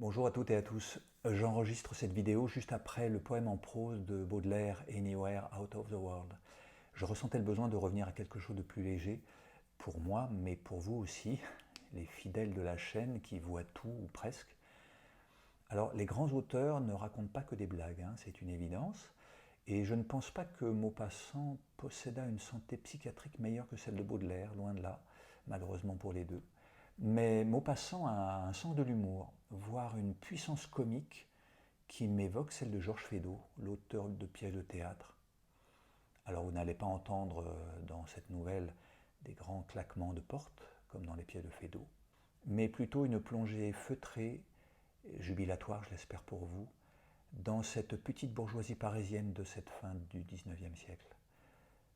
Bonjour à toutes et à tous. J'enregistre cette vidéo juste après le poème en prose de Baudelaire, Anywhere Out of the World. Je ressentais le besoin de revenir à quelque chose de plus léger, pour moi, mais pour vous aussi, les fidèles de la chaîne qui voient tout ou presque. Alors, les grands auteurs ne racontent pas que des blagues, hein, c'est une évidence, et je ne pense pas que Maupassant possédât une santé psychiatrique meilleure que celle de Baudelaire, loin de là, malheureusement pour les deux. Mais Maupassant a un sens de l'humour, voire une puissance comique qui m'évoque celle de Georges Feydeau, l'auteur de pièces de théâtre. Alors vous n'allez pas entendre dans cette nouvelle des grands claquements de porte, comme dans les pièces de Feydeau, mais plutôt une plongée feutrée, jubilatoire je l'espère pour vous, dans cette petite bourgeoisie parisienne de cette fin du XIXe siècle.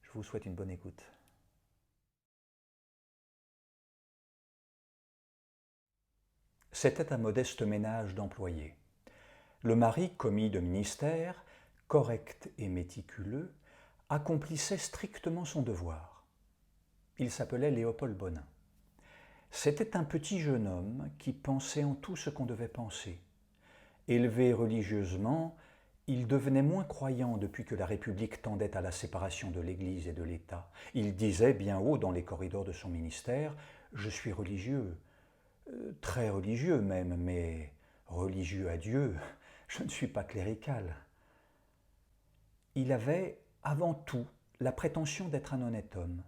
Je vous souhaite une bonne écoute. C'était un modeste ménage d'employés. Le mari, commis de ministère, correct et méticuleux, accomplissait strictement son devoir. Il s'appelait Léopold Bonin. C'était un petit jeune homme qui pensait en tout ce qu'on devait penser. Élevé religieusement, il devenait moins croyant depuis que la République tendait à la séparation de l'Église et de l'État. Il disait bien haut dans les corridors de son ministère « Je suis religieux, très religieux même, mais religieux à Dieu, je ne suis pas clérical. » Il avait, avant tout, la prétention d'être un honnête homme.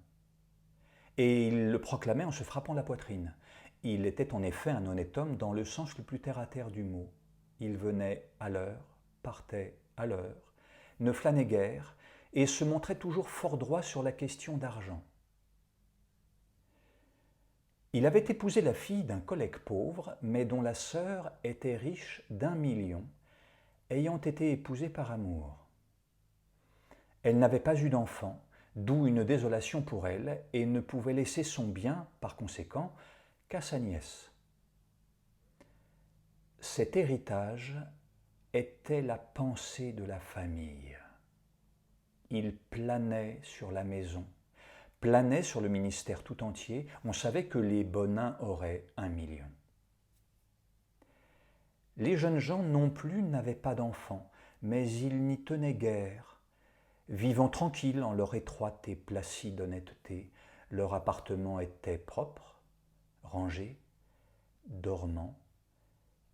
Et il le proclamait en se frappant la poitrine. Il était en effet un honnête homme dans le sens le plus terre-à-terre du mot. Il venait à l'heure, partait à l'heure, ne flânait guère et se montrait toujours fort droit sur la question d'argent. Il avait épousé la fille d'un collègue pauvre, mais dont la sœur était riche d'1 million, ayant été épousée par amour. Elle n'avait pas eu d'enfant, d'où une désolation pour elle, et ne pouvait laisser son bien, par conséquent, qu'à sa nièce. Cet héritage était la pensée de la famille. Il planait sur la maison, planait sur le ministère tout entier. On savait que les Bonin auraient 1 million. Les jeunes gens non plus n'avaient pas d'enfants, mais ils n'y tenaient guère. Vivant tranquilles en leur étroite et placide honnêteté, leur appartement était propre, rangé, dormant,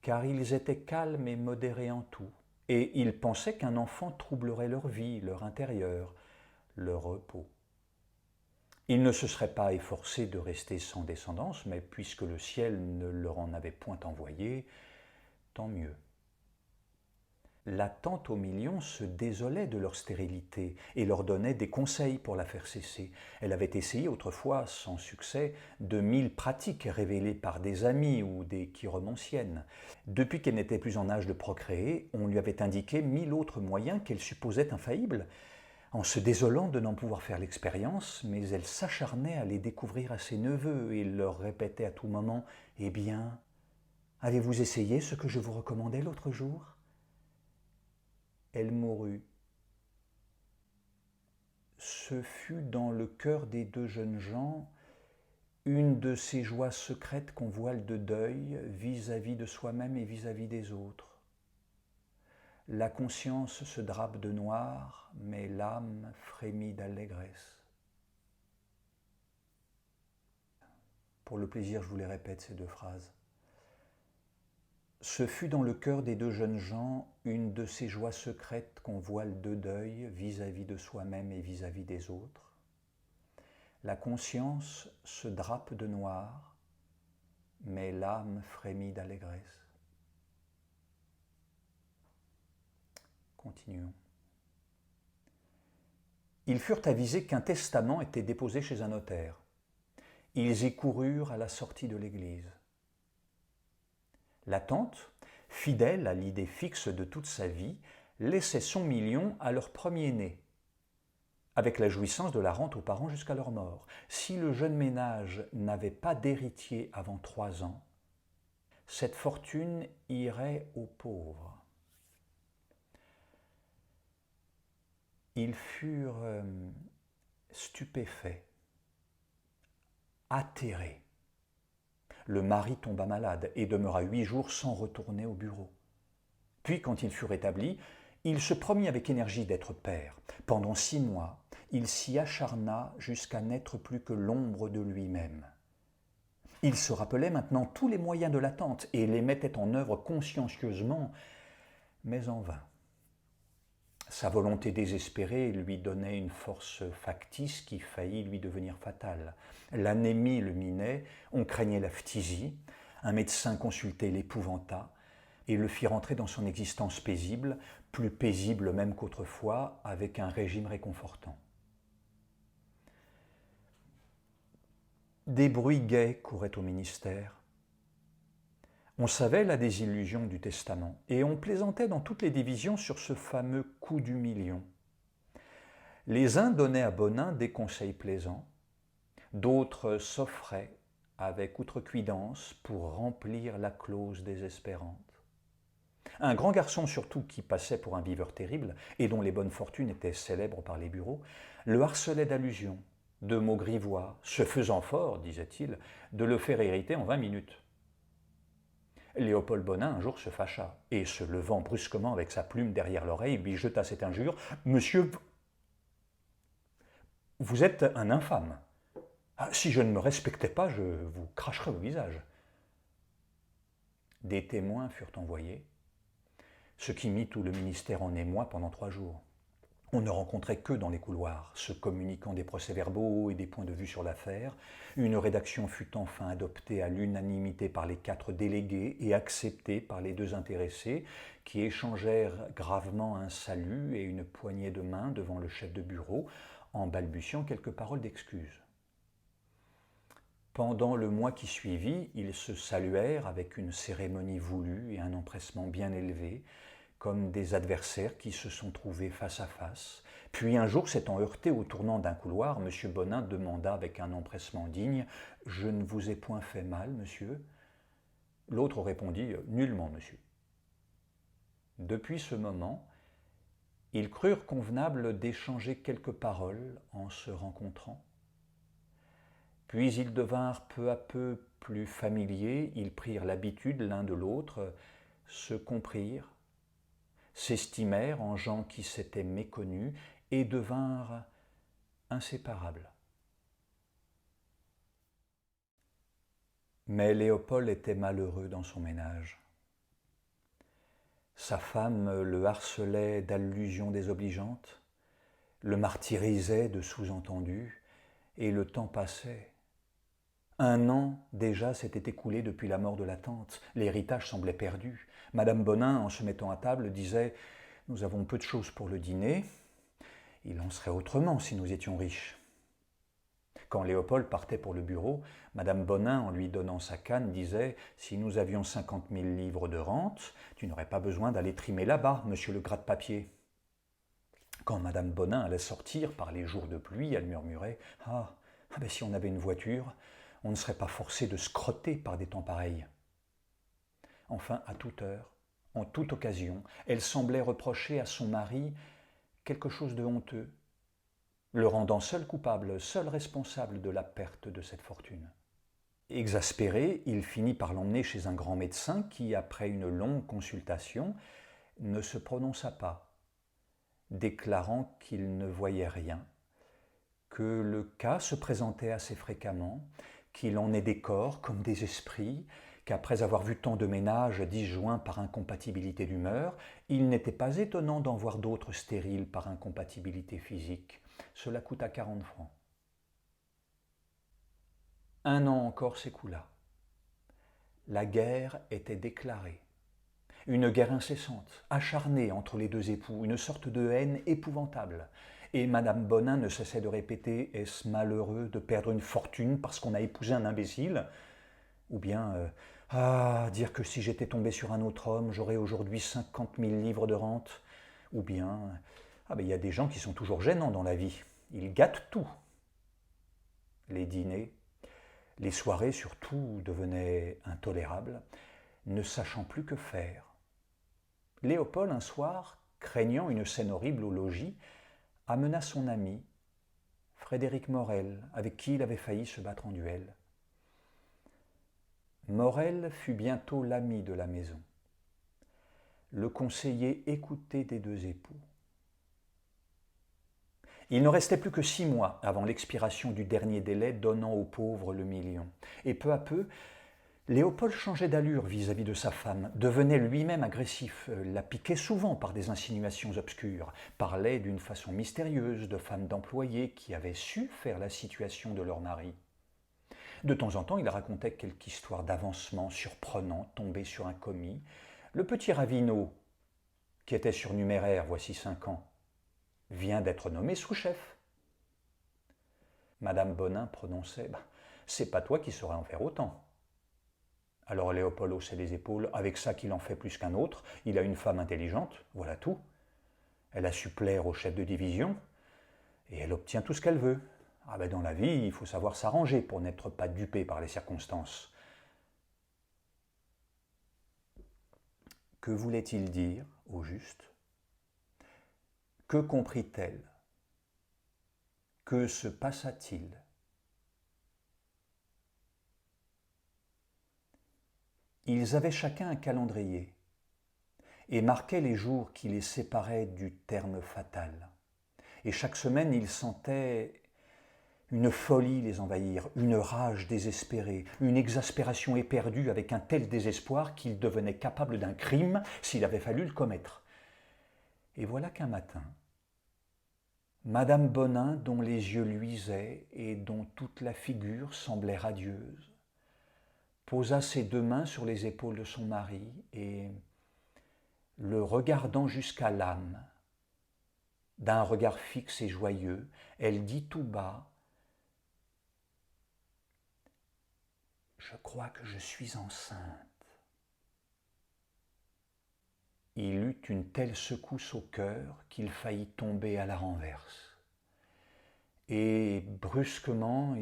car ils étaient calmes et modérés en tout, et ils pensaient qu'un enfant troublerait leur vie, leur intérieur, leur repos. Ils ne se seraient pas efforcés de rester sans descendance, mais puisque le ciel ne leur en avait point envoyé, tant mieux. La tante aux millions se désolait de leur stérilité et leur donnait des conseils pour la faire cesser. Elle avait essayé autrefois, sans succès, de 1000 pratiques révélées par des amis ou des chiromanciennes. Depuis qu'elle n'était plus en âge de procréer, on lui avait indiqué 1000 autres moyens qu'elle supposait infaillibles, en se désolant de n'en pouvoir faire l'expérience, mais elle s'acharnait à les découvrir à ses neveux et leur répétait à tout moment « Eh bien, avez-vous essayé ce que je vous recommandais l'autre jour ?» Elle mourut. Ce fut dans le cœur des deux jeunes gens une de ces joies secrètes qu'on voile de deuil vis-à-vis de soi-même et vis-à-vis des autres. La conscience se drape de noir, mais l'âme frémit d'allégresse. Pour le plaisir, je vous les répète ces deux phrases. Ce fut dans le cœur des deux jeunes gens une de ces joies secrètes qu'on voile de deuil vis-à-vis de soi-même et vis-à-vis des autres. La conscience se drape de noir, mais l'âme frémit d'allégresse. Continuons. Ils furent avisés qu'un testament était déposé chez un notaire. Ils y coururent à la sortie de l'église. La tante, fidèle à l'idée fixe de toute sa vie, laissait son million à leur premier-né, avec la jouissance de la rente aux parents jusqu'à leur mort. Si le jeune ménage n'avait pas d'héritier avant 3 ans, cette fortune irait aux pauvres. Ils furent stupéfaits, atterrés. Le mari tomba malade et demeura 8 jours sans retourner au bureau. Puis, quand il fut rétabli, il se promit avec énergie d'être père. Pendant 6 mois, il s'y acharna jusqu'à n'être plus que l'ombre de lui-même. Il se rappelait maintenant tous les moyens de l'attente et les mettait en œuvre consciencieusement, mais en vain. Sa volonté désespérée lui donnait une force factice qui faillit lui devenir fatale. L'anémie le minait, on craignait la phtisie, un médecin consulté l'épouvanta et le fit rentrer dans son existence paisible, plus paisible même qu'autrefois, avec un régime réconfortant. Des bruits gais couraient au ministère. On savait la désillusion du testament et on plaisantait dans toutes les divisions sur ce fameux coup du million. Les uns donnaient à Bonin des conseils plaisants, d'autres s'offraient avec outrecuidance pour remplir la clause désespérante. Un grand garçon surtout qui passait pour un viveur terrible et dont les bonnes fortunes étaient célèbres par les bureaux, le harcelait d'allusions, de mots grivois, se faisant fort, disait-il, de le faire hériter en 20 minutes. Léopold Bonin un jour se fâcha et, se levant brusquement avec sa plume derrière l'oreille, lui jeta cette injure : « Monsieur, vous êtes un infâme. Si je ne me respectais pas, je vous cracherais au visage. » Des témoins furent envoyés, ce qui mit tout le ministère en émoi pendant 3 jours. On ne rencontrait que dans les couloirs, se communiquant des procès-verbaux et des points de vue sur l'affaire. Une rédaction fut enfin adoptée à l'unanimité par les 4 délégués et acceptée par les 2 intéressés, qui échangèrent gravement un salut et une poignée de main devant le chef de bureau, en balbutiant quelques paroles d'excuses. Pendant le mois qui suivit, ils se saluèrent avec une cérémonie voulue et un empressement bien élevé, comme des adversaires qui se sont trouvés face à face. Puis un jour, s'étant heurté au tournant d'un couloir, M. Bonin demanda avec un empressement digne : « Je ne vous ai point fait mal, monsieur ?» L'autre répondit : « Nullement, monsieur. » Depuis ce moment, ils crurent convenable d'échanger quelques paroles en se rencontrant. Puis ils devinrent peu à peu plus familiers, ils prirent l'habitude l'un de l'autre, se comprirent, s'estimèrent en gens qui s'étaient méconnus et devinrent inséparables. Mais Léopold était malheureux dans son ménage. Sa femme le harcelait d'allusions désobligeantes, le martyrisait de sous-entendus, et le temps passait. 1 an déjà s'était écoulé depuis la mort de la tante, l'héritage semblait perdu. Madame Bonin, en se mettant à table, disait « Nous avons peu de choses pour le dîner, il en serait autrement si nous étions riches. » Quand Léopold partait pour le bureau, Madame Bonin, en lui donnant sa canne, disait « Si nous avions 50 000 livres de rente, tu n'aurais pas besoin d'aller trimer là-bas, monsieur le gratte-papier. » Quand Madame Bonin allait sortir par les jours de pluie, elle murmurait « Ah, ben si on avait une voiture, on ne serait pas forcé de se crotter par des temps pareils. » Enfin, à toute heure, en toute occasion, elle semblait reprocher à son mari quelque chose de honteux, le rendant seul coupable, seul responsable de la perte de cette fortune. Exaspéré, il finit par l'emmener chez un grand médecin qui, après une longue consultation, ne se prononça pas, déclarant qu'il ne voyait rien, que le cas se présentait assez fréquemment, qu'il en est des corps comme des esprits, qu'après avoir vu tant de ménages disjoints par incompatibilité d'humeur, il n'était pas étonnant d'en voir d'autres stériles par incompatibilité physique. Cela coûta 40 francs. 1 an encore s'écoula. La guerre était déclarée. Une guerre incessante, acharnée entre les 2 époux, une sorte de haine épouvantable. Et Madame Bonin ne cessait de répéter « Est-ce malheureux de perdre une fortune parce qu'on a épousé un imbécile ?» Ou bien « Ah, dire que si j'étais tombé sur un autre homme, j'aurais aujourd'hui 50 000 livres de rente. » Ou bien « Ah ben il y a des gens qui sont toujours gênants dans la vie, ils gâtent tout. » Les dîners, les soirées surtout devenaient intolérables, ne sachant plus que faire. Léopold, un soir, craignant une scène horrible au logis, amena son ami, Frédéric Morel, avec qui il avait failli se battre en duel. Morel fut bientôt l'ami de la maison, le conseiller écouté des deux époux. Il ne restait plus que 6 mois avant l'expiration du dernier délai donnant aux pauvres le million. Et peu à peu, Léopold changeait d'allure vis-à-vis de sa femme, devenait lui-même agressif, la piquait souvent par des insinuations obscures, parlait d'une façon mystérieuse de femmes d'employés qui avaient su faire la situation de leur mari. De temps en temps, il racontait quelque histoire d'avancement surprenant tombée sur un commis. Le petit Ravineau, qui était surnuméraire voici 5 ans, vient d'être nommé sous-chef. Madame Bonin prononçait c'est pas toi qui saurais en faire autant. Alors Léopold haussait les épaules, avec ça qu'il en fait plus qu'un autre, il a une femme intelligente, voilà tout. Elle a su plaire au chef de division, et elle obtient tout ce qu'elle veut. Dans la vie, il faut savoir s'arranger pour n'être pas dupé par les circonstances. Que voulait-il dire, au juste? Que comprit-elle? Que se passa-t-il? Ils avaient chacun un calendrier et marquaient les jours qui les séparaient du terme fatal. Et chaque semaine, ils sentaient une folie les envahir, une rage désespérée, une exaspération éperdue avec un tel désespoir qu'ils devenaient capables d'un crime s'il avait fallu le commettre. Et voilà qu'un matin, Madame Bonin, dont les yeux luisaient et dont toute la figure semblait radieuse, posa ses 2 mains sur les épaules de son mari et, le regardant jusqu'à l'âme, d'un regard fixe et joyeux, elle dit tout bas « Je crois que je suis enceinte ». Il eut une telle secousse au cœur qu'il faillit tomber à la renverse. Et brusquement,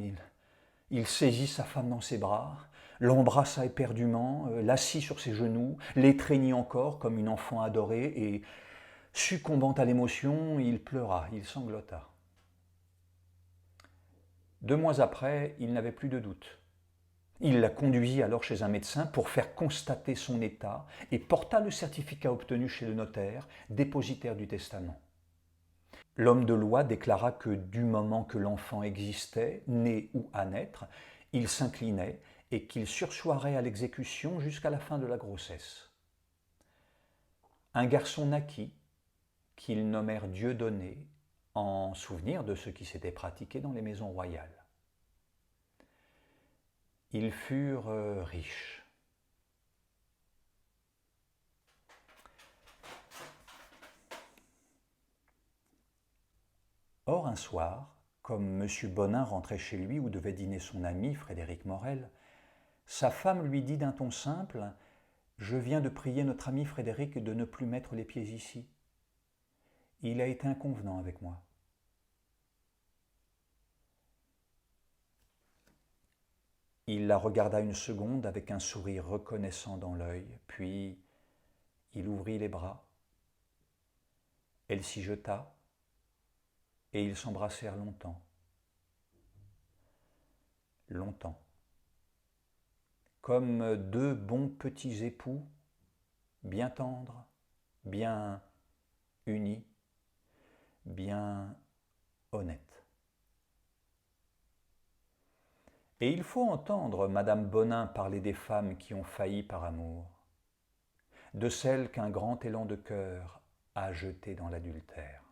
il saisit sa femme dans ses bras, l'embrassa éperdument, l'assit sur ses genoux, l'étreignit encore comme une enfant adorée et, succombant à l'émotion, il pleura, il sanglota. 2 mois après, il n'avait plus de doute. Il la conduisit alors chez un médecin pour faire constater son état et porta le certificat obtenu chez le notaire, dépositaire du testament. L'homme de loi déclara que du moment que l'enfant existait, né ou à naître, il s'inclinait et qu'il sursoirait à l'exécution jusqu'à la fin de la grossesse. Un garçon naquit, qu'ils nommèrent Dieudonné, en souvenir de ce qui s'était pratiqué dans les maisons royales. Ils furent riches. Or, un soir, comme M. Bonin rentrait chez lui où devait dîner son ami Frédéric Morel, sa femme lui dit d'un ton simple « Je viens de prier notre ami Frédéric de ne plus mettre les pieds ici. Il a été inconvenant avec moi. » Il la regarda une seconde avec un sourire reconnaissant dans l'œil, puis il ouvrit les bras. Elle s'y jeta, et ils s'embrassèrent longtemps. Longtemps. Comme 2 bons petits époux, bien tendres, bien unis, bien honnêtes. Et il faut entendre Madame Bonin parler des femmes qui ont failli par amour, de celles qu'un grand élan de cœur a jetées dans l'adultère.